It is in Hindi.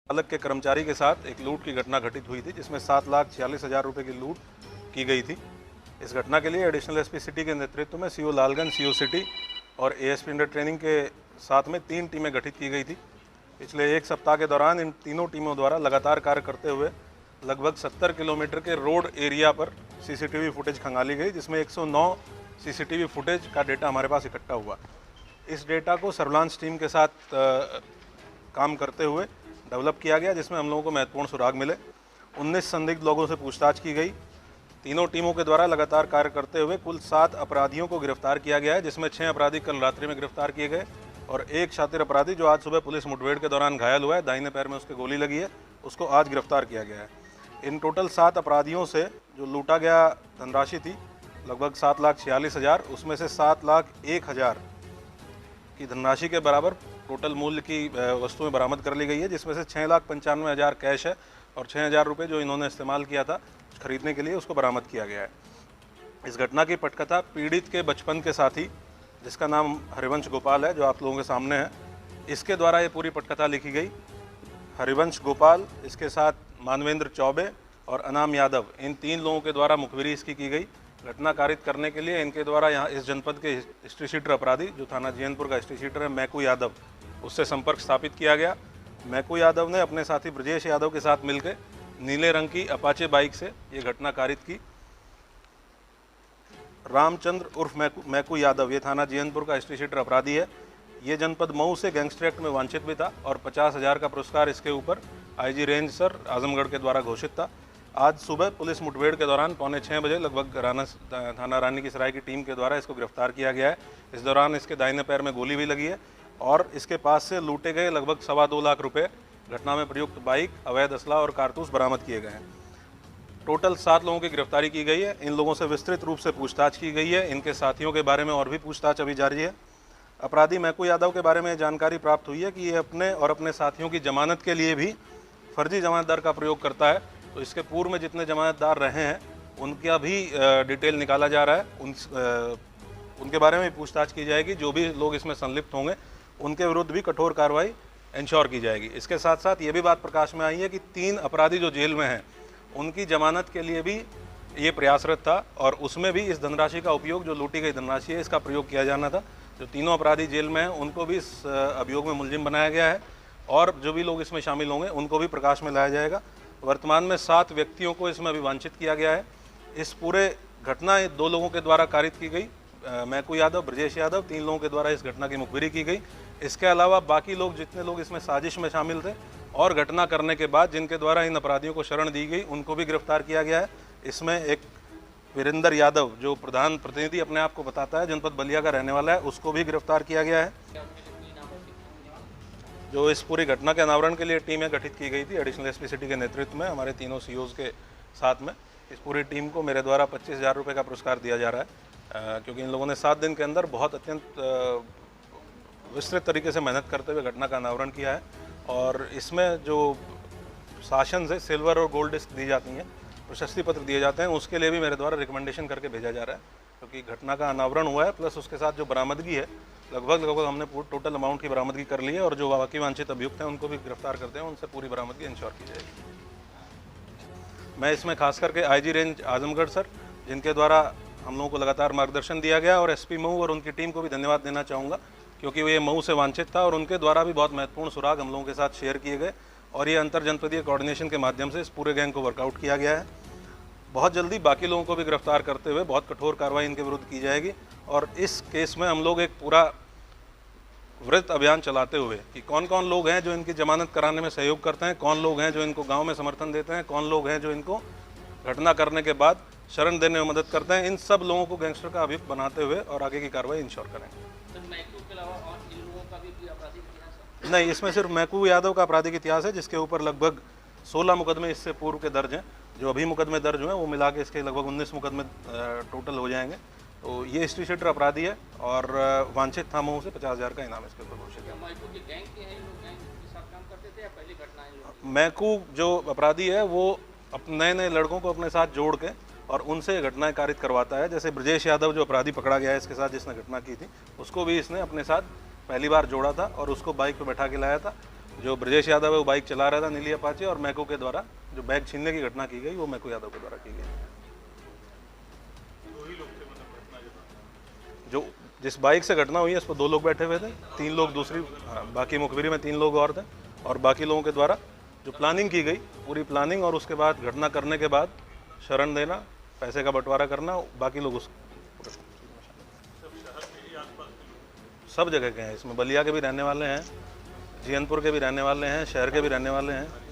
चालक के कर्मचारी के साथ एक लूट की घटना घटित हुई थी, जिसमें 7,46,000 रुपये की लूट की गई थी। इस घटना के लिए एडिशनल एसपी सिटी के नेतृत्व में सीओ लालगंज, सीओ सिटी और एएसपी अंडर ट्रेनिंग के साथ में 3 टीमें गठित की गई थी। पिछले 1 सप्ताह के दौरान इन तीनों टीमों द्वारा लगातार कार्य करते हुए लगभग 70 किलोमीटर के रोड एरिया पर सीसीटीवी फुटेज खंगाली गई, जिसमें 109 सीसीटीवी फुटेज का डेटा हमारे पास इकट्ठा हुआ। इस डेटा को सर्विलांस टीम के साथ काम करते हुए डेवलप किया गया, जिसमें हम लोगों को महत्वपूर्ण सुराग मिले। 19 संदिग्ध लोगों से पूछताछ की गई। तीनों टीमों के द्वारा लगातार कार्य करते हुए कुल 7 अपराधियों को गिरफ्तार किया गया है, जिसमें 6 अपराधी कल रात्रि में गिरफ्तार किए गए और एक शातिर अपराधी जो आज सुबह पुलिस मुठभेड़ के दौरान घायल हुआ है, दाहिने पैर में उसके गोली लगी है, उसको आज गिरफ्तार किया गया है। इन टोटल 7 अपराधियों से जो लूटा गया धनराशि थी लगभग 7,46,000, उसमें से 7,01,000 की धनराशि के बराबर टोटल मूल्य की वस्तुएं बरामद कर ली गई है, जिसमें से 6,95,000 कैश है और 6,000 रुपये जो इन्होंने इस्तेमाल किया था खरीदने के लिए, उसको बरामद किया गया है। इस घटना की पटकथा पीड़ित के बचपन के साथी, जिसका नाम हरिवंश गोपाल है, जो आप लोगों के सामने है, इसके द्वारा ये पूरी पटकथा लिखी गई। हरिवंश गोपाल, इसके साथ मानवेंद्र चौबे और अनाम यादव, इन 3 लोगों के द्वारा मुखबिरी इसकी की गई। घटना कारित करने के लिए इनके द्वारा यहाँ इस जनपद के हिस्ट्री शीटर अपराधी, जो थाना जैनपुर का हिस्ट्री शीटर है मैकू यादव, उससे संपर्क स्थापित किया गया। मैकू यादव ने अपने साथी ब्रजेश यादव के साथ मिलकर नीले रंग की अपाचे बाइक से ये घटना कारित की। रामचंद्र उर्फ मैकू यादव, ये थाना जैनपुर का हिस्ट्री शीटर अपराधी है। ये जनपद मऊ से गैंगस्टर एक्ट में वांछित भी था और 50,000 का पुरस्कार इसके ऊपर आईजी रेंज सर आजमगढ़ के द्वारा घोषित था। आज सुबह पुलिस मुठभेड़ के दौरान 5:45 बजे लगभग थाना रानी की सराय की टीम के द्वारा इसको गिरफ्तार किया गया है। इस दौरान इसके दाहिने पैर में गोली भी लगी है और इसके पास से लूटे गए लगभग 2.25 लाख रुपए, घटना में प्रयुक्त बाइक, अवैध असला और कारतूस बरामद किए गए हैं। टोटल 7 लोगों की गिरफ्तारी की गई है। इन लोगों से विस्तृत रूप से पूछताछ की गई है। इनके साथियों के बारे में और भी पूछताछ अभी जारी है। अपराधी मैकू यादव के बारे में जानकारी प्राप्त हुई है कि ये अपने और अपने साथियों की जमानत के लिए भी फर्जी जमानतदार का प्रयोग करता है। तो इसके पूर्व में जितने जमानतदार रहे हैं उनका भी डिटेल निकाला जा रहा है। उनके बारे में पूछताछ की जाएगी। जो भी लोग इसमें संलिप्त होंगे उनके विरुद्ध भी कठोर कार्रवाई इंश्योर की जाएगी। इसके साथ साथ ये भी बात प्रकाश में आई है कि 3 अपराधी जो जेल में हैं उनकी जमानत के लिए भी ये प्रयासरत था और उसमें भी इस धनराशि का उपयोग, जो लूटी गई धनराशि है, इसका प्रयोग किया जाना था। जो तीनों अपराधी जेल में हैं उनको भी इस अभियोग में मुलजिम बनाया गया है और जो भी लोग इसमें शामिल होंगे उनको भी प्रकाश में लाया जाएगा। वर्तमान में 7 व्यक्तियों को इसमें अभी वांछित किया गया है। इस पूरे घटना 2 लोगों के द्वारा कारित की गई, मैकू यादव, ब्रजेश यादव, 3 लोगों के द्वारा इस घटना की मुखबिरी की गई। इसके अलावा बाकी लोग, जितने लोग इसमें साजिश में शामिल थे और घटना करने के बाद जिनके द्वारा इन अपराधियों को शरण दी गई, उनको भी गिरफ्तार किया गया है। इसमें एक वीरेंद्र यादव, जो प्रधान प्रतिनिधि अपने आप को बताता है, जनपद बलिया का रहने वाला है, उसको भी गिरफ्तार किया गया है। जो इस पूरी घटना के अनावरण के लिए टीमें गठित की गई थी एडिशनल एसपी सिटी के नेतृत्व में, हमारे तीनों सीओज के साथ में, इस पूरी टीम को मेरे द्वारा 25,000 रुपये का पुरस्कार दिया जा रहा है, क्योंकि इन लोगों ने 7 दिन के अंदर बहुत अत्यंत विस्तृत तरीके से मेहनत करते हुए घटना का अनावरण किया है। और इसमें जो शासन से सिल्वर और गोल्ड डिस्क दी जाती हैं, प्रशस्ति पत्र दिए जाते हैं, उसके लिए भी मेरे द्वारा रिकमेंडेशन करके भेजा जा रहा है, क्योंकि घटना का अनावरण हुआ है प्लस उसके साथ जो बरामदगी है, लगभग हमने टोटल अमाउंट की बरामदगी कर ली है और जो बाकी वांछित अभियुक्त हैं उनको भी गिरफ्तार करते हैं, उनसे पूरी बरामदगी इंश्योर की जाएगी। मैं इसमें खास करके आईजी रेंज आजमगढ़ सर, जिनके द्वारा हम लोगों को लगातार मार्गदर्शन दिया गया, और एसपी मऊ और उनकी टीम को भी धन्यवाद देना चाहूँगा, क्योंकि ये मऊ से वांछित था और उनके द्वारा भी बहुत महत्वपूर्ण सुराग हम लोगों के साथ शेयर किए गए और ये अंतर जनपदीय कोऑर्डिनेशन के माध्यम से इस पूरे गैंग को वर्कआउट किया गया है। बहुत जल्दी बाकी लोगों को भी गिरफ्तार करते हुए बहुत कठोर कार्रवाई इनके विरुद्ध की जाएगी। और इस केस में हम लोग एक पूरा वृत्त अभियान चलाते हुए कि कौन कौन लोग हैं जो इनकी जमानत कराने में सहयोग करते हैं, कौन लोग हैं जो इनको गांव में समर्थन देते हैं, कौन लोग हैं जो इनको घटना करने के बाद शरण देने में मदद करते हैं, इन सब लोगों को गैंगस्टर का अभियुक्त बनाते हुए और आगे की कार्रवाई इंश्योर करेंगे। नहीं, इसमें सिर्फ मैकू यादव का आपराधिक इतिहास है, जिसके ऊपर लगभग 16 मुकदमे इससे पूर्व के दर्ज हैं। जो अभी मुकदमे दर्ज हुए हैं वो मिला के इसके लगभग 19 मुकदमे टोटल हो जाएंगे। तो ये हिस्ट्री शीटर अपराधी है और वांछित था मऊ से 50,000 का इनाम इसके ऊपर घोषित है। मैकू जो अपराधी है वो नए नए लड़कों को अपने साथ जोड़ के और उनसे घटनाएं कारित करवाता है। जैसे ब्रजेश यादव जो अपराधी पकड़ा गया है इसके साथ, जिसने घटना की थी, उसको भी इसने अपने साथ पहली बार जोड़ा था और उसको बाइक पे बैठा के लाया था। जो ब्रजेश यादव है वो बाइक चला रहा था नीली अपाचे, और मैको के द्वारा जो बैग छीनने की घटना की गई वो मैको यादव के द्वारा की गई। जो जिस बाइक से घटना हुई है उस पर 2 लोग बैठे हुए थे, 3 लोग दूसरी, हाँ, बाकी मुखबिरी में 3 लोग और थे, और बाकी लोगों के द्वारा जो प्लानिंग की गई, पूरी प्लानिंग, और उसके बाद घटना करने के बाद शरण देना, पैसे का बंटवारा करना, बाकी लोग उस सब जगह के हैं। इसमें बलिया के भी रहने वाले हैं, जीयनपुर के भी रहने वाले हैं, शहर के भी रहने वाले हैं।